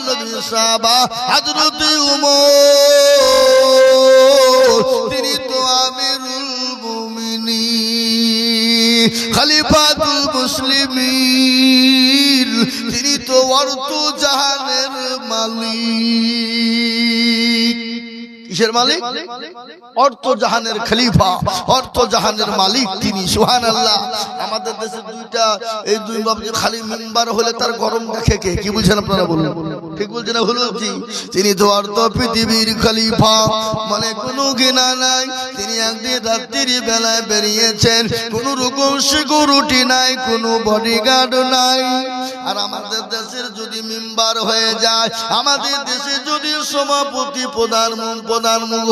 নবীর সাহাবা হযরত উমর, তিনি তো আমিরুল মুমিনিন, খলিফাতুল মুসলিমিন, তিনি তো অর্থ জাহানের মালিক। কিসের মালিক? অর্থ জাহানের খলিফা, অর্থ জাহানের মালিক তিনি। সুবহানাল্লাহ। আমাদের দেশে দুইটা, এই দুই বাবজি খালি মিম্বার হলে তার গরম দেখে কে? কি বুঝছেন আপনারা? বলুন, ঠিক বলছেন না ভুল বলছি? তিনি তো অর্থ পৃথিবীর খলিফা, মানে কোনো ঘৃণা নাই। তিনি একদিন রাত্রির বেলায় বেরিয়েছেন, কোনো রকম সিকিউরিটি নাই, কোনো বডিগার্ড নাই। আর আমাদের দেশের যদি মিম্বার হয়ে যায়, আমাদের দেশে যদি সভাপতি প্রধানমন্ত্রী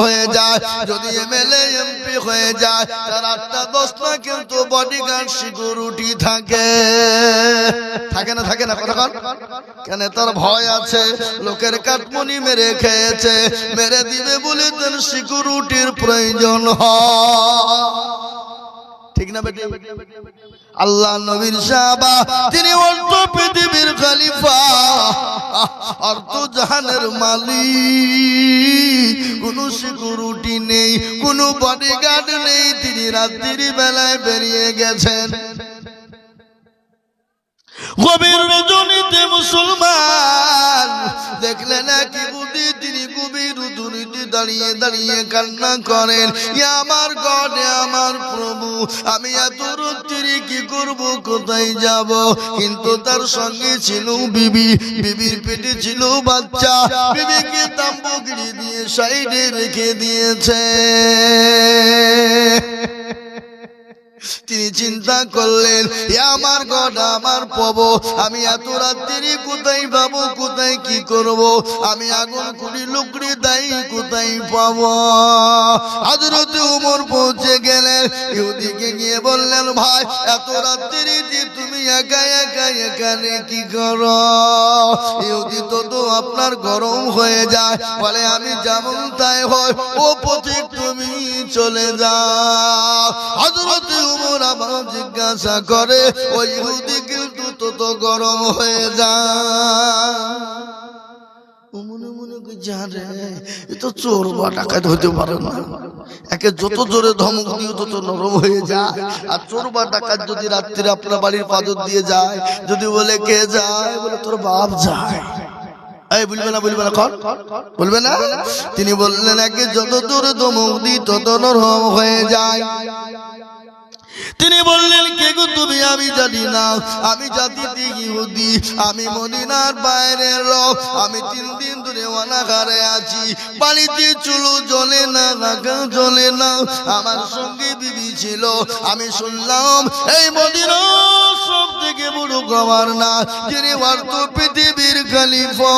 হয়ে যায়, যদি এমএলএ এমপি হয়ে যায়, তার 8-10টা কিন্তু বডিগার্ড সিকিউরিটি থাকে। থাকে না? থাকে না? কথা কেন? তার ভয় আছে, লোকের কাটমনি মেরে খেয়েছে, মেরে দিবে বলে তার সিকিউরিটির প্রয়োজন হয়। ঠিক না বেটি? আল্লাহ নবীর সাহাবা, তিনি অর্থ পৃথিবীর খলিফা, অর্থ জাহানের মালিক, কোনো সিকিউরিটি নেই, কোনো বডিগার্ড নেই। তিনি রাত্রির বেলায় বেরিয়ে গেছেন। গভীর রজনীতে মুসলমান দেখলেন একই বুদ্ধি, তিনি গভীর রজনীতে দাঁড়িয়ে দাঁড়িয়ে কান্না করেন, ইয়া আমার গড, আমার প্রভু, আমি এত রাত্রি কি করব, কোথায় যাব? কিন্তু তার সঙ্গে ছিল বিবি, বিবির পেটে ছিল বাচ্চা, বিবিকে তাম্বুগিরি দিয়ে সাইডে রেখে দিয়েছে। তিনি চিন্তা করলেন, আমার গড, আমার প্রভু, আমি এত রাত্রি কোথায় পাবো, কোথায় কি করব? আমি আগুন কুড়ি লুকড়ি দাই কোথায় পাবো? হযরত উমর পৌঁছে গেলেন, ইহুদিকে গিয়ে বললেন, ভাই, এত রাত্রি তুমি একা একা এখানে কি করো? ইহুদি তো আপনার গরম হয়ে যায়, বলে আমি যেমন তাই হয়, ও পথে তুমি চলে যাও। হযরত উমর আবার জিজ্ঞাসা করে, ওই ইহুদি কিন্তু তো গরম হয়ে যায়। মনে মনে জানে এ তো চোর বা ডাকাত হতে পারে না, একে যত জোরে ধমক দিও তত নরম হয়ে যায়। আর চোর বা ডাকাত যদি রাত্রিরে আপনার বাড়ির পাদর দিয়ে যায়, যদি বলে কে যায়, বলে তোর বাপ যায়, এই বলবে না? বলবে না? বলবে না? তিনি বললেন, একে যত জোরে ধমক দিই তত নরম হয়ে যায়। তিনি বললেন, কে গো তুমি? আমি জানি না, আমি জাতিতে ইহুদি, আমি মদিনার বাইরের লোক, আমি 3 দিন ধরে অনাহারে আছি, বাড়িতে চুলো জ্বলে না, রাখা জ্বলে না, আমার সঙ্গে বিবি ছিল। আমি শুনলাম এই মদিনার সব থেকে বড় গভর্নর, যিনি অর্থ পৃথিবীর খলিফা,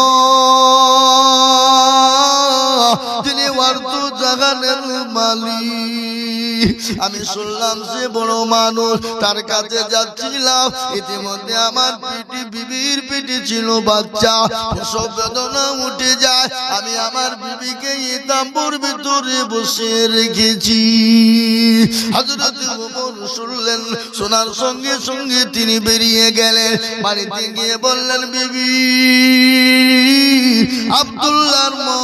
যিনি অর্থ জাহানের মালিক, আমি শুনলাম সে বড় মানুষ, তার কাছে যাচ্ছিলাম। ইতিমধ্যে আমার পেটে, বিবির পেটে ছিল বাচ্চা, প্রসব বেদনা উঠে যায়। আমি আমার বিবিকে তাম্বুর ভিতরে বসে রেখেছি। হযরত ওমর শুনলেন, শোনার সঙ্গে সঙ্গে তিনি বেরিয়ে গেলেন, বাড়িতে গিয়ে বললেন, বিবি, আব্দুল্লাহর মা।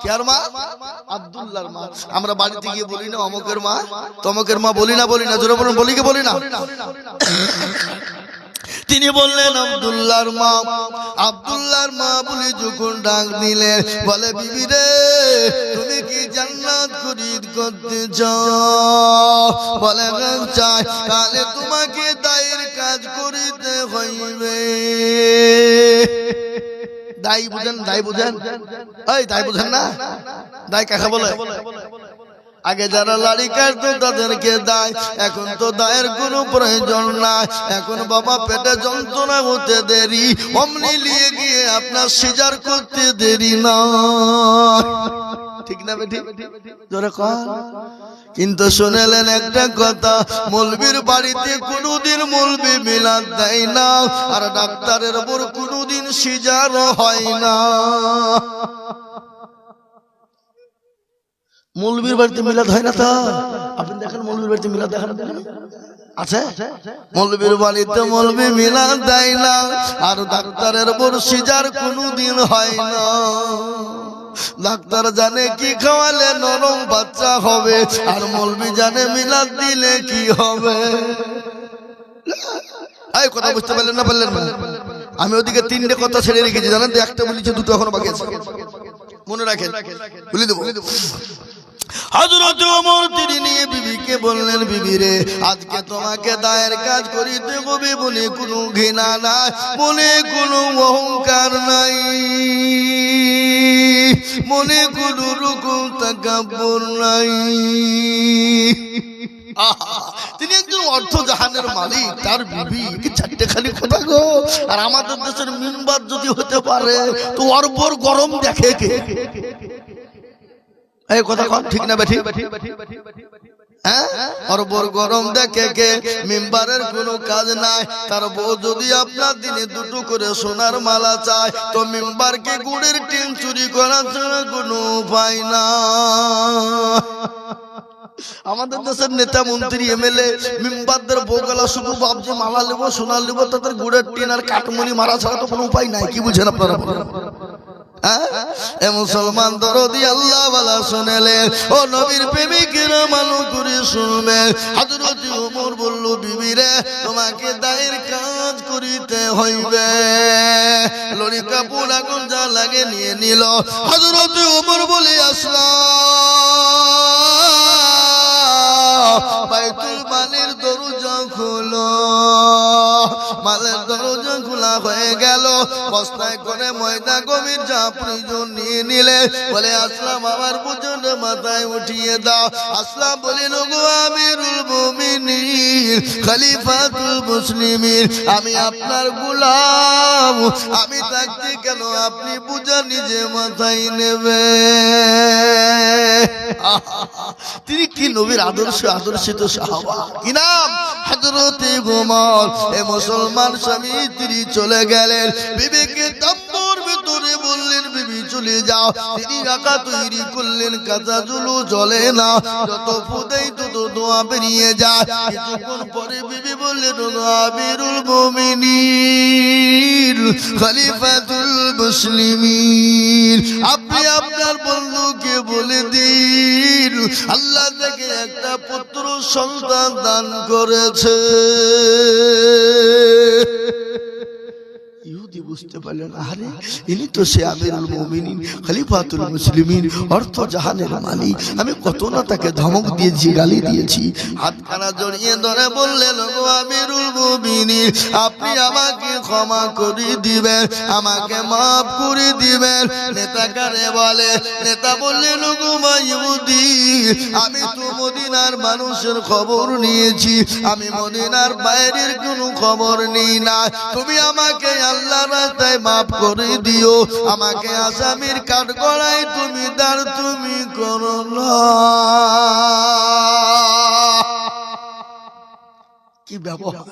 কার মা? আব্দুল্লাহর মা। আমরা বাড়িতে গিয়ে বলি না অমকের মা, তমকের মা বলি না? বলি না? জোরে বলুন, বলি কি বলি না? তিনি বললেন, আব্দুল্লাহর মা। আব্দুল্লাহর মা বলে যখন ডাক দিলেন, বলে, বিবি রে, তুমি কি জান্নাত খরিদ করতে চাও? বলে, চাই। তাহলে তোমাকে দায়ের কাজ করিতে হইবে। দাই বুঝেন? দাই বুঝেন? এই দাই বুঝেন না? দাই কাকে বলে? আগে যারা লাড়ি কাটতো তাদেরকে দায়, এখন তো দায়ের কোনো প্রয়োজন নাই। এখন বাবা পেটে যন্ত্রণা হতে দেরি, অমনি নিয়ে গিয়ে আপনার সিজার করতে দেরি না। ঠিক না বেটি? জোরে কর। কিন্তু শুনেলেন একটা কথা, মৌলবীর বাড়িতে কোনোদিন মৌলবী মিলাদ দেয় না, আর ডাক্তারের উপর কোনোদিন সিজার হয় না। মৌলবীর বাড়িতে মিলাদ হয় না? তা আপনি দেখেন, মৌলবীর বাড়িতে মিলাদ দেখেন। আছে মৌলবীর বাড়িতে মৌলবী মিলাদ দেয় না, আর ডাক্তারের বর্ষিজার কোনোদিন হয় না। ডাক্তার জানে কি খাওয়ালে নরম বাচ্চা হবে, আর মৌলবী জানে মিলাদ দিলে কি হবে। এই কথা বুঝতে পারলেন না? পারলেন না? আমি ওদিকে তিনটে কথা ছেড়ে রেখেছি জানেন তো, একটা বলেছি, দুটো এখনো বাকি আছে, মনে রাখেন, বলে দেবো। হযরত ওমর তিনি নিয়ে বিবিকে বললেন, বিবি রে, আজকে তোমাকে দায়ের কাজ করিতে হবে, বলে কোনো ঘৃণা নাই, বলে কোনো অহংকার নাই, মনে কোনো রকম তাকাব্বুর নাই। তিনি একজন অর্থ জাহানের মালিক, তার বিবি কি চারটে খালি কথা গো। আর আমাদের দেশের মিম্বার যদি হতে পারে তো অর্বর গরম দেখে কে? এই কথা কন ঠিক না বেঠি? হ্যাঁ, অর্বর গরম দেখে কে? মিম্বারের কোনো কাজ নাই। তার বউ যদি আপনার দিনে দুটো করে সোনার মালা চায়, তো মিম্বারকে গুড়ের টিন চুরি করা ছাড়া কোনো উপায় না। আমাদের দেশের নেতা মন্ত্রী এমএলএ মিম্বারদের বউগুলা শুধু ভাবছে মালা নেব, সোনা নেব, তাদের গুড়ের টিন আর কাঠমনি মারা ছাড়া তো কোনো উপায় নাই। কি বুঝেন আপনারা? এ মুসলমান দরদি আল্লাহ ওয়ালা শুনেলে, ও নবীর প্রেমিকেরা মানুষ করে শুনবে। হযরত ওমর বলল, বিবি রে, তোমাকে দায়ের কাজ করিতে হইবে। লড়ি কাপড় আগুন যা লাগে নিয়ে নিল। হযরত ওমর বলে, আসলাম, বাইতুল মালের দরজা খোলো। মালের দরজা খোলা হয়ে গেল। বস্তায় করে ময়দা গভীর যা প্রয়োজন নিয়ে নিলে। বলে, আসলাম, আমার বুঝন মাথায় উঠিয়ে দাও। আসলাম বলেন, ওগো আমিরুল মুমিনিন, খলিফাতুল মুসলিমিন, আমি আপনার গোলাম, আমি থাকতে কেন আপনি বুঝা নিজে মাথায় নেবে? তিনি কি নবীর আদর্শিত সাহাবা, কি নাম? হযরতে ওমর। এ মুসলমান স্বামী তিনি চলে গেলেন, বিবিকে তাম্বুর ভিতরে বললেন, বিবি চলে যাও। তিনি রাখা তৈরি করলেন, কাঁচা জুলু জ্বলে না, যত ফুদেই তত দোয়া বেরিয়ে যায়। কিছুক্ষণ পরে বিবি বললেন, আমিরুল মুমিনিন, খলিফাতুল মুসলিমিন, আপনি আপনার বন্ধুকে বলে দিন, আল্লাহ থেকে একটা পুত্র সন্তান দান করেছে। ইহুদি বুঝতে পারলেন, আরে ইনি তো সে আমিরুল মুমিনিন, খলিফাতুল মুসলিমিন, অর্থ জাহানের মালিক। আমি কত না তাকে ধমক দিয়েছি, গালি দিয়েছি। হাতখানা জড়িয়ে ধরে বললেন, ওগো আমিরুল মুমিনিন, আপনি আমাকে ক্ষমা করে দিবেন, আমাকে মাফ করে দিবেন। নেতা কারে বলে? নেতা বললেন, ওগো ইহুদি, আমি তো মদিনার মানুষের খবর নিয়েছি, আমি মদিনার বাইরের কোনো খবর নেই না। তুমি আমাকে আল্লাহর রাস্তায় মাফ করে দিও, আমাকে আসামির কাঠগড়ায় তুমি দাঁড় তুমি করো না। কি ব্যবহার,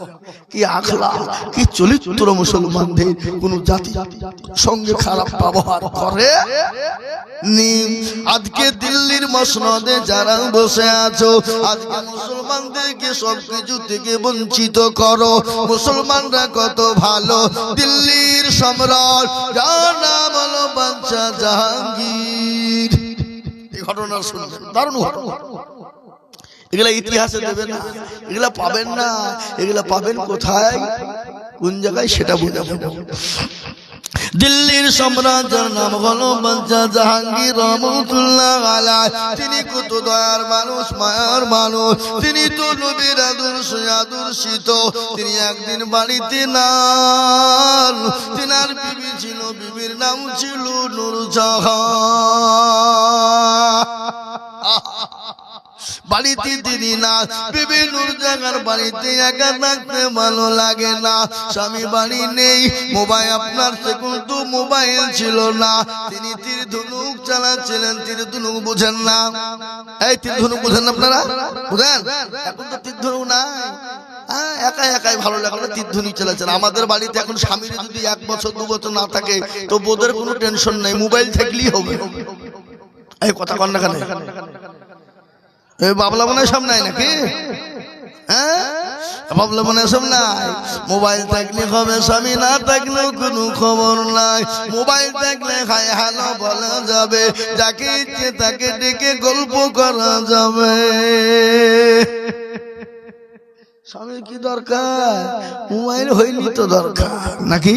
কি আখলাক, কি চরিত্র মুসলমানদের! কোন জাতি সঙ্গে খারাপ ব্যবহার করে নি। আজকে দিল্লির মসনদে যারা বসে আছো, আজকে মুসলমানদেরকে সবকিছু থেকে বঞ্চিত করো। মুসলমানরা কত ভালো। দিল্লির সম্রাট, যার নাম হলো বাদশাহ জাহাঙ্গীর, এই ঘটনা শুনবেন, দারুণ ঘটনা। এগুলা ইতিহাসে দেবে না, এগুলা পাবেন না। এগুলা পাবেন কোথায়, কোন জায়গায়, সেটা বুঝাবো। দিল্লির সম্রাট, যার নাম হলো বাদশাহ জাহাঙ্গীর রহমতুল্লাহ আলাইহি, তিনি কত দয়ার মানুষ, মায়ার মানুষ। তিনি তো নবীর আদর্শিত। তিনি একদিন বাড়িতে নান, তিনার বিবি ছিল, বিবির নাম ছিল নূরজাহান। বাড়িতে তিনি না, বিবি নূরজাহান বাড়িতে একা থাকতে ভালো লাগে না। স্বামী বাড়ি নেই, মোবাইল আপনার তখন তো মোবাইল ছিল না। তিনি তীর ধনুক চালাচ্ছিলেন। তীর ধনুক বুঝেন না? এই তীর ধনুক বুঝেন আপনারা? বুঝেন? এখন তো তীর ধনুক নাই, একা একাই ভালো লাগলো তীর ধনুক চালাচ্ছেন। আমাদের বাড়িতে এখন স্বামীর যদি 1 বছর 2 বছর না থাকে, তো বোধের কোনো টেনশন নাই, মোবাইল থাকলেই হবে। এই কথা কন না কেন? বাবলা মনে সামনে নাকি? হ্যাঁ, ভাবলাম মনে সব নাই, মোবাইল থাকলে হবে, স্বামী না থাকলেও কোনো খবর নাই। মোবাইল থাকলে হাই হ্যালো বলা যাবে, যাকে ইচ্ছে তাকে ডেকে গল্প করা যাবে। স্বামীর কি দরকার? মোবাইল হইলি তো দরকার নাকি?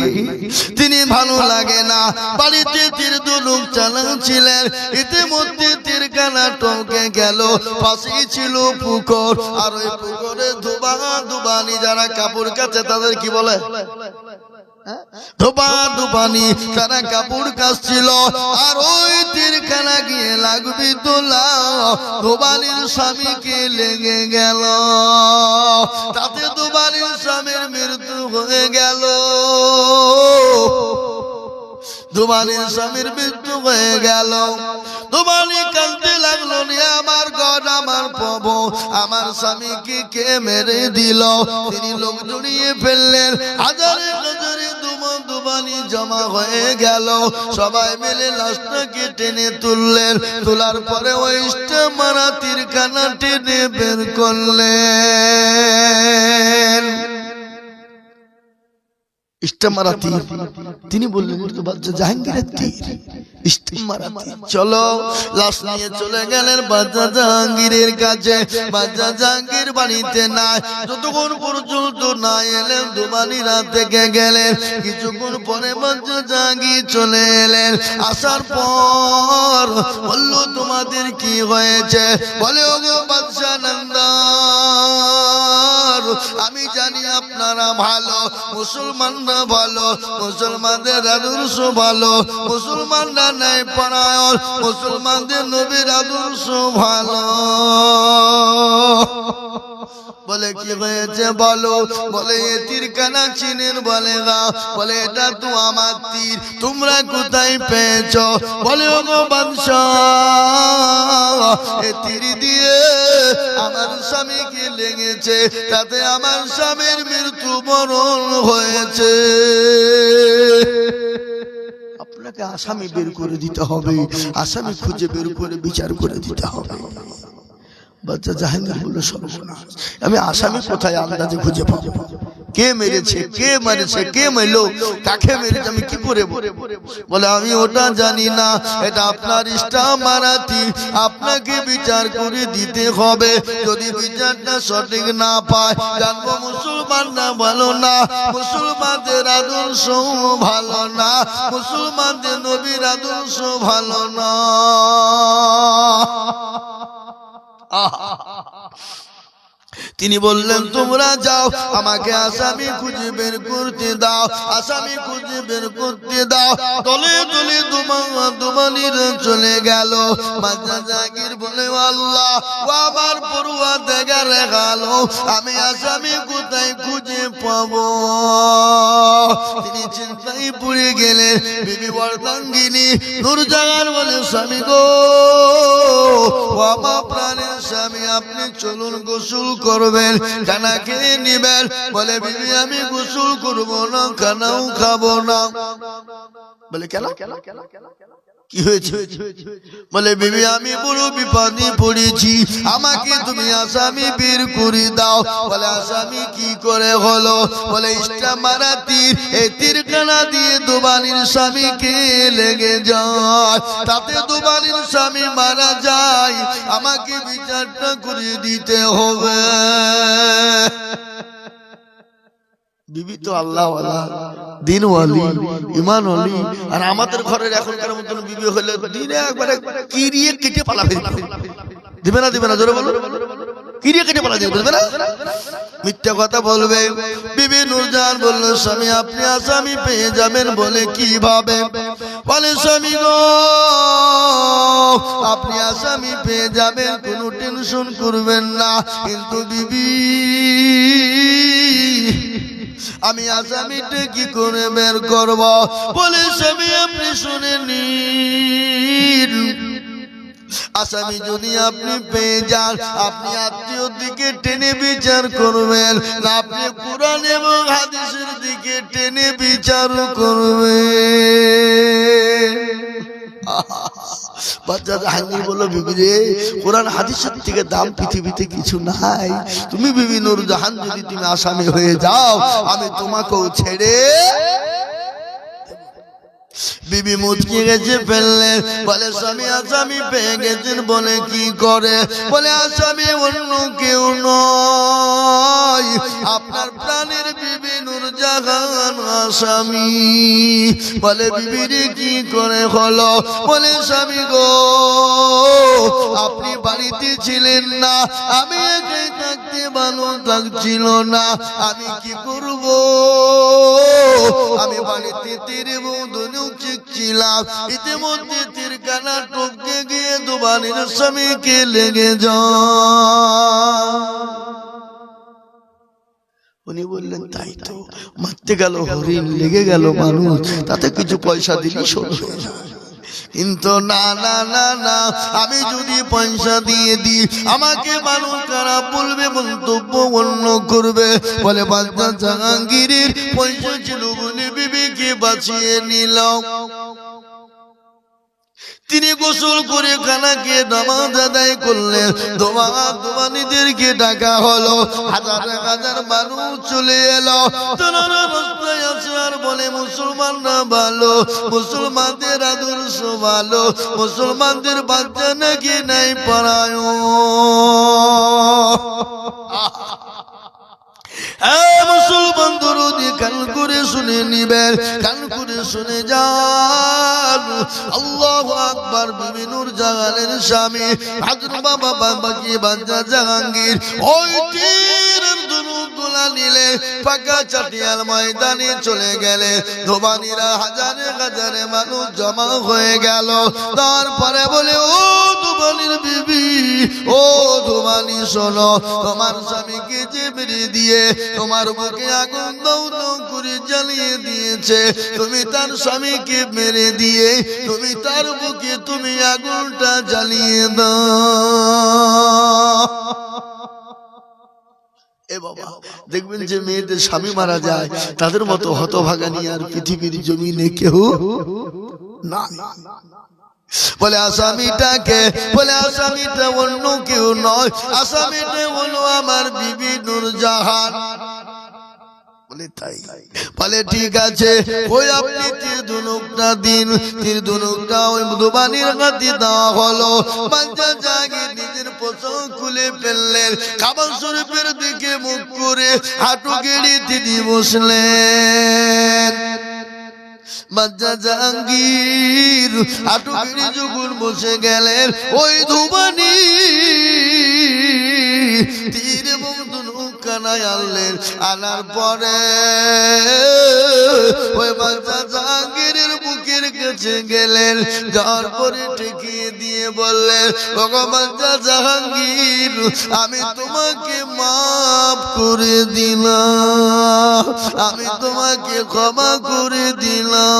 তিনি ভালো লাগে না, বাড়িতে তীর ধনুক চালাচ্ছিলেন, ইতিমধ্যে তীরখানা টমকে গেল। পাশেই ছিল পুকুর, আর ওই পুকুরে দুবানি যারা কাপড় কাচে তাদের কি বলে? দুবানি তারা কাপড় কাচছিল, আর ওই তীরখানা গিয়ে লাগবি তোলা দুবানির স্বামীকে লেগে গেল। তাতে দুবানির স্বামীর মৃত্যু হয়ে গেল। দুবানির স্বামীর মৃত্যু হয়ে গেল। দুবানি কাঁদতে লাগলো, আমার গড, আমার প্রভু, আমার স্বামীকে কে মেরে দিল? তিনি লোক জড়িয়ে ফেললেন, হাজারে হাজারে দুবানি জমা হয়ে গেল। সবাই মিলে লাশটাকে টেনে তুললেন। তোলার পরে ওই মারা তীরখানা টেনে বের করলেন। ইস্টামারা তীর, তিনি বললেন তো বাদশা জাহাঙ্গীরের তীর, ইস্টামারা তীর। চলো, লাশ নিয়ে চলে গেলেন বাদশা জাহাঙ্গীরের কাছে। বাদশা জাহাঙ্গীর বাড়িতে নাই, যতক্ষণ পর্যন্ত না এলেন দুবানি রাত থেকে গেলেন। কিছুক্ষণ পরে বাদশা জাহাঙ্গীর চলে এলেন। আসার পর বলল, তোমাদের কি হয়েছে? বলে, ওগো বাদশা নন্দার, আমি জানি আপনারা ভালো, মুসলমানরা ভালো, মুসলমানদের আদর্শ ভালো, মুসলমানরা নাই পরায়ণ, মুসলমানদের নবীর আদর্শ ভালো। বলে, কি হয়েছে বলো? বলে, এ তীরখানা চিনেন? বলে, গা। বলে, এটা তো আমার তীর, তোমরা কোথায় পেয়েছ? বলে, ওগো বাদশাহ, এ তীর দিয়ে আমার স্বামীকে লেগেছে, তাতে আমার স্বামীর মৃত্যু বরণ হয়েছে। আপনাকে আসামি বের করে দিতে হবে, আসামি খুঁজে বের করে বিচার করে দিতে হবে। বাদশা জাহাঙ্গীর বলল, সর্বনাশ, আমি আসামি কোথায় আন্দাজে খুঁজে পাবো? কে মেরেছে, কে মারেছে, কে মারলো, কাকে মেরেছে, আমি কি করে বলে, আমি ওটা জানি না, এটা আপনার ইস্টামারাতি, আপনাকে বিচার করে দিতে হবে। যদি বিচারটা সঠিক না পায়, জানবো মুসলমানরা ভালো না, মুসলমানদের আদর্শ ভালো না, মুসলমানদের নবীর আদর্শ ভালো না। তিনি বললেন, তোমরা যাও, আমাকে আসামি খুঁজে বের করতে দাও, আসামি খুঁজে বের করতে দাও। দলে দলে দুবানির চলে গেল। বাদশা জাহাঙ্গীর বলে, আল্লাহ, ও আমার পরওয়ারদিগার গেল, আমি আসামি কোথায় খুঁজে পাবো? তিনি চিন্তায় পড়ে গেলেন। বিবি অর্ধাঙ্গিনী নূরজাহান বলে, স্বামী গো, ও আমার প্রাণের স্বামী, আপনি চলুন, গোসল করবেন, খানা খেয়ে নিবেন। বলে, বিবি, আমি গোসল করবো না, খানাও খাবো না। বলে, কেন? কি হয়েছে? বলে, বিবি, আমি বড় বিপদে পড়েছি, আমাকে তুমি আসামি বের করে দাও। বলে, আসামি কি করে হলো? বলে, ইস্টামারা তীর, এই তীরখানা দিয়ে দুবানির স্বামীকে লেগে যায়, তাতে দুবানির স্বামী মারা যায়, আমাকে বিচারটা করে দিতে হবে। বিবি তো আল্লাহ ওয়ালা, দিন ওয়ালি, ইমান ওয়ালি, আর আমাদের ঘরের এখনকার মতন বিবি হলে দিনে একবারে কিরিয়ে কেটে পালাবে। দিবে না? দিবে না? জোরে বলো। কিরিয়ে কেটে পালা দিবে না? মিথ্যা কথা বলবে। বিবি নূরজাহান বলল, স্বামী, আপনি আসামি পেয়ে যাবেন। বলে, কিভাবে? বলে, স্বামী গো, আপনি আসামি পেয়ে যাবেন, কোনো টেনশন করবেন না। কিন্তু বিবি, আমি আসামিটা কি করে বের করব? বলে, স্বামী, আপনি শুনে নিন, আসামি যদি আপনি পেয়ে যান, আপনি আত্মীয়র দিকে টেনে বিচার করবেন না, আপনি কুরআন এবং হাদিসের দিকে টেনে বিচার করবেন। বাচ্চা জাহাঙ্গীর বলল, বিবি রে, কোরআন হাদিসের থেকে দাম পৃথিবীতে কিছু নাই। তুমি বিবি নূরজাহান যদি তুমি আসামি হয়ে যাও, আমি তোমাকেও ছেড়ে। বিবি মুচকে গেছে ফেললেন, বলে স্বামী আসামি পেয়ে গেছেন। বলে কি করে? বলে আসামি অন্য কেউ নয়, আপনার প্রাণের বিবি নূরজাহান আসামি। বলে বিবিরে কি করে হলো? বলে স্বামী গো, আপনি বাড়িতে ছিলেন না, আমি একাই থাকতে ভালো লাগছিল না, আমি কি করব? আমি বাড়িতে তীর বৌধনু চিকছিলাম, ইতিমধ্যে তীর কানা টপকে গিয়ে দুবানির স্বামীকে লেগে যায়। উনি বললেন, তাই তো, মারতে গেল হরিণ, লেগে গেল মানুষ, তাতে কিছু পয়সা দিলে শোধ হয়ে যায়। কিন্তু না না না না, আমি যদি পয়সা দিয়ে দিই আমাকে মানুষ খারাপ বলবে, মন্তব্য অন্য করবে। বলে বাচ্চা জাহাঙ্গীরের পয়সা ছিল বলে বিবিকে বাঁচিয়ে নিল। তিনি গোসল করে খানাকে নামাজ আদায় করলেন। দোমানিদেরকে ডাকা হলো, হাজার হাজার মানুষ চলে এলো। তারা রাস্তায় আসে আর বলে, মুসলমানরা ভালো, মুসলমানদের আদর্শ ভালো, মুসলমানদের বাচ্চা নাকি নাই পড়ায়। মুসলমান দরদি কান করে শুনে নিবেন, কান করে শুনে যান। আল্লাহু আকবার। বিবি নূরজাহানের স্বামী হযরত বাকি বাচ্চা জাহাঙ্গীর ওই তীরের ধনুকগুলা নিলে ফাঁকা চাটিয়াল ময়দানে চলে গেলে। ধোবানিরা হাজারে হাজারে মানুষ জমা হয়ে গেল। তারপরে বলে, ও ধোবানির বিবি, ও ধোবানি শোনো, তোমার স্বামীকে যে মেরে দিয়ে তোমার বুকে আগুন দাউ দাউ করে জ্বালিয়ে দিয়েছে, তুমি তার স্বামীকে মেরে দিয়ে তুমি তার বুকে তুমি আগুনটা জ্বালিয়ে দাও। এ বাবা, দেখবেন যে মেয়েদের স্বামী মারা যায়, তাদের মতো হতভাগা নিয়ে আর পৃথিবীর জমিনে কেউ না। বলে আসামিটাকে, বলে আসামিটা অন্য কেউ নয়, আসামিটা হলো আমার বিবি নূরজাহান। বলে তাই? বলে ঠিক আছে, ওই আপনি তীর ধনুকটা দিন। তীর ধনুকটা ওই দুবানির হাতে দেওয়া হলো। বাচ্চা জাহাঙ্গীর নিজের পোশাক খুলে ফেললেন, কাবা শরীফের দিকে মুখ করে হাঁটু গেড়ে তিনি বসলেন। বাচ্চা জাহাঙ্গীর হাঁটু গেড়ে যখন বসে গেলেন, ওই ধুবানি তীর এবং ধনুক কানায় আনলেন। আনার পরে ওই বাচ্চা জাহাঙ্গীরের বুকের কাছে গেলেন, যাওয়ার পরে ঠেকিয়ে দিয়ে বললেন, ওগো বাচ্চা জাহাঙ্গীর, আমি তোমাকে মাফ করে দিলাম, আমি তোমাকে ক্ষমা করে দিলাম।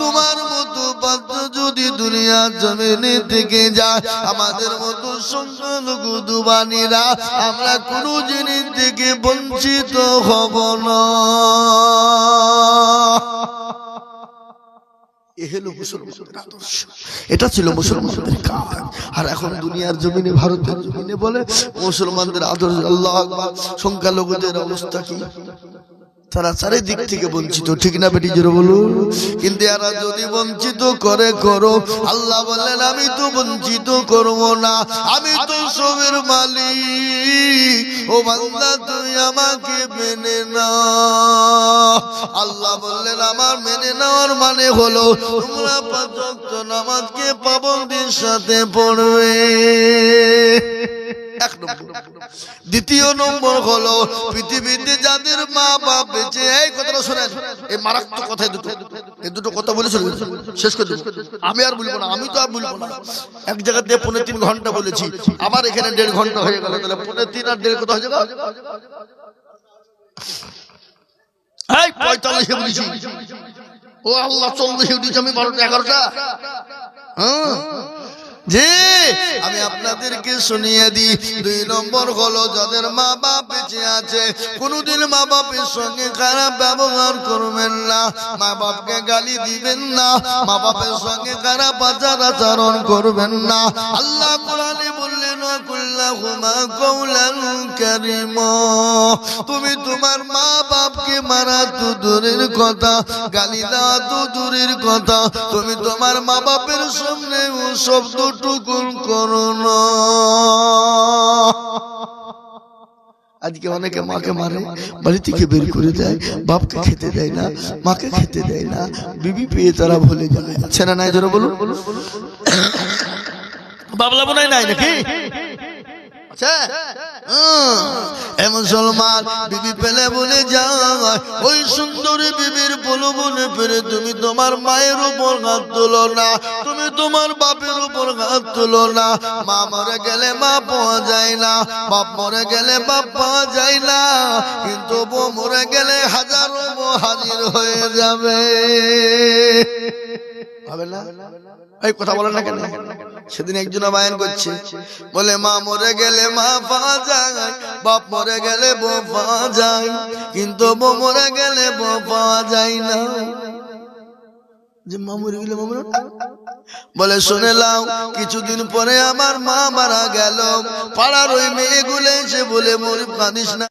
তোমার মতো পাত্র যদি দুনিয়ার জমিনে থেকে যায়, আমাদের মতো সংখ্যালঘু দুবানিরা আমরা কোনো জিনিস থেকে বঞ্চিত হব না। এটা ছিল মুসলমানদের কাজ। আর এখন দুনিয়ার জমিনে, ভারতের জমিনে বলে মুসলমানদের আদর্শ। আল্লাহু আকবার। সংখ্যালঘুদের অবস্থা কি? তারা চারিদিক থেকে বঞ্চিত, ঠিক না বেটি? জোরে বলুন। কিন্তু এরা যদি বঞ্চিত করে করো, আল্লাহ বললেন আমি তো বঞ্চিত করব না, আমি তো সবের মালিক। ও বান্দা, তুই আমাকে মেনে নাও। আল্লাহ বললেন আমার মেনে নেওয়ার মানে হলো তোমরা ৫ ওয়াক্ত নামাজকে পাবন্দির সাথে পড়বে। এক নম্বর। দ্বিতীয় নম্বর হলো পৃথিবীতে যাদের মা বাপ বেঁচে, এই কথাটা শোনেন, এই মারাত্মক কথা, এই দুটো কথা বলে শেষ করে দেবো। আমি আর বলবো না, আমি তো আর বলবো না। এক জায়গাতে ৩.৫ ঘন্টা বলেছি, আবার এখানে ১.৫ ঘন্টা হয়ে গেল, তাহলে ৩.৫ আর ১.৫ কত হয়ে যাবে? ৪৫ বলেছি। ও আল্লাহ, ৪০ উঠেছি আমি, ১২টা ১১টা। হ্যাঁ, জি আমি আপনাদেরকে শুনিয়ে দিই 2 নম্বর হলো যাদের মা বাপ বেঁচে আছে কোনোদিন মা বাপের সঙ্গে খারাপ ব্যবহার করবেন না মা বাপকে গালি দিবেন না মা বাপের সঙ্গে খারাপ আচরণ করবেন না আল্লাহ কোরআনে বললেন কুল্লাহুমা কওলান কারীমা তুমি তোমার মা বাপকে মারা তো দূরের কথা গালি দেওয়া তো দূরের কথা তুমি তোমার মা বাপের সামনে শব্দটুকু করো না আজকে অনেকে মাকে মারে বাড়ি থেকে বের করে দেয় বাপকে খেতে দেয় না মাকে খেতে দেয় না বিবি পেয়ে তারা ভুলে যায় আছে না নাই জোরে বলুন বাবলা বোনাই নাই নাকি আচ্ছা মুসলমান বিবি পেলে বলে যায় ওই সুন্দরী বিবির প্রলোভনে পেরে তুমি তোমার মায়ের উপর হাত তোলো না তুমি তোমার বাপের উপর হাত তোলো না মা মরে গেলে মা পাওয়া যায় না বাপ মরে গেলে বাপ পাওয়া যায় না কিন্তু বউ মরে গেলে হাজারো বউ হাজির হয়ে যাবে হবে না এই কথা বলে না কেন সেদিন একজন বায়ান করছে বলে মা মরে গেলে মা পাওয়া যায় বাপ মরে গেলে বউ পাওয়া যায় কিন্তু বউ মরে গেলে বউ পাওয়া যায় না যে মা মরে গেলে বলে শুনে লাও কিছুদিন পরে আমার মা মারা গেল পাড়ার ওই মেয়েগুলো এসে বলে মরিব কাঁদিস না